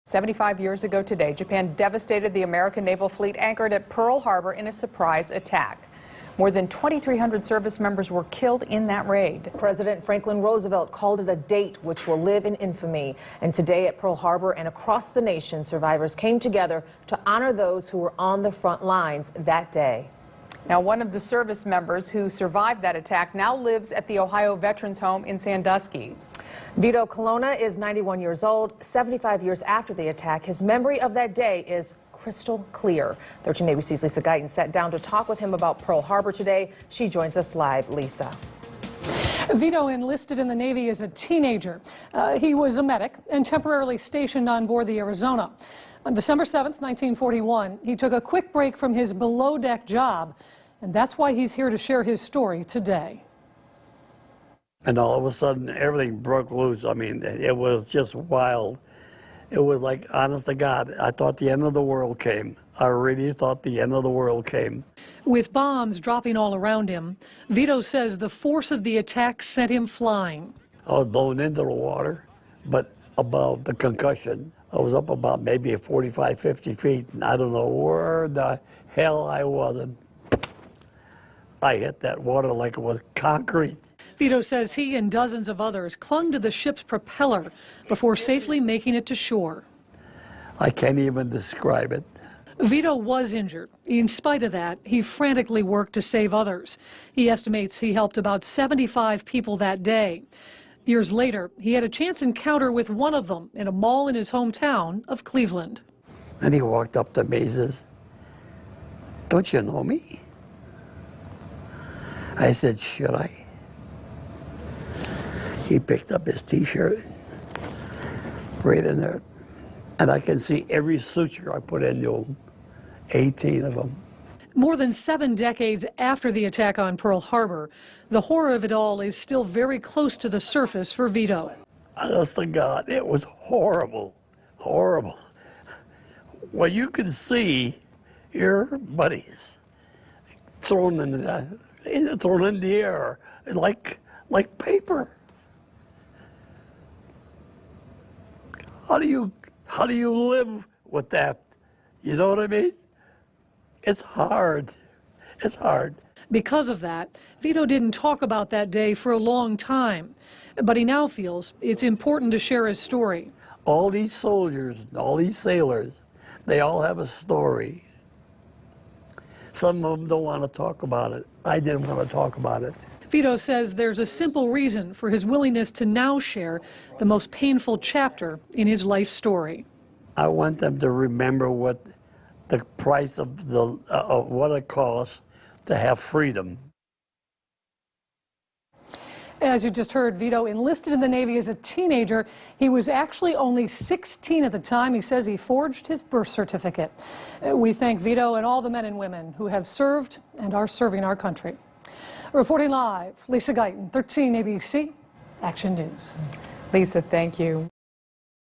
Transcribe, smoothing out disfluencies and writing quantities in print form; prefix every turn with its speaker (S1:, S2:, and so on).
S1: 75 years ago today, Japan devastated the American naval fleet anchored at Pearl Harbor in a surprise attack. More than 2,300 service members were killed in that raid.
S2: President Franklin Roosevelt called it a date which will live in infamy. And today at Pearl Harbor and across the nation, survivors came together to honor those who were on the front lines that day.
S1: Now, one of the service members who survived that attack now lives at the Ohio Veterans Home in Sandusky.
S2: Vito Colonna is 91 years old. 75 years after the attack, his memory of that day is crystal clear. 13 ABC's Lisa Guyton sat down to talk with him about Pearl Harbor today. She joins us live. Lisa.
S3: Vito enlisted in the Navy as a teenager. He was a medic and temporarily stationed on board the Arizona. On December 7th, 1941, he took a quick break from his below-deck job, and that's why he's here to share his story today.
S4: And all of a sudden, everything broke loose. I mean, it was just wild. It was like, honest to God, I thought the end of the world came. I really thought the end of the world came.
S3: With bombs dropping all around him, Vito says the force of the attack sent him flying.
S4: I was blown into the water, but above the concussion, I was up about maybe 45, 50 feet, and I don't know where the hell I was. And I hit that water like it was concrete.
S3: Vito says he and dozens of others clung to the ship's propeller before safely making it to shore.
S4: I can't even describe it.
S3: Vito was injured. In spite of that, he frantically worked to save others. He estimates he helped about 75 people that day. Years later, he had a chance encounter with one of them in a mall in his hometown of Cleveland.
S4: And he walked up to me and says, "Don't you know me?" I said, "Should I?" He picked up his T-shirt right in there, and I can see every suture I put into him, 18 of them.
S3: More than 7 decades after the attack on Pearl Harbor, the horror of it all is still very close to the surface for Vito.
S4: Honest to God, it was horrible, horrible. Well, you can see your buddies thrown in the air like paper. How do you live with that? You know what I mean? It's hard. It's hard.
S3: Because of that, Vito didn't talk about that day for a long time, but he now feels it's important to share his story.
S4: All these soldiers, all these sailors, they all have a story. Some of them don't want to talk about it. I didn't want to talk about it.
S3: Vito says there's a simple reason for his willingness to now share the most painful chapter in his life story.
S4: I want them to remember what the price of what it costs to have freedom.
S3: As you just heard, Vito enlisted in the Navy as a teenager. He was actually only 16 at the time. He says he forged his birth certificate. We thank Vito and all the men and women who have served and are serving our country. Reporting live, Lisa Guyton, 13 ABC Action News.
S1: Lisa, thank you.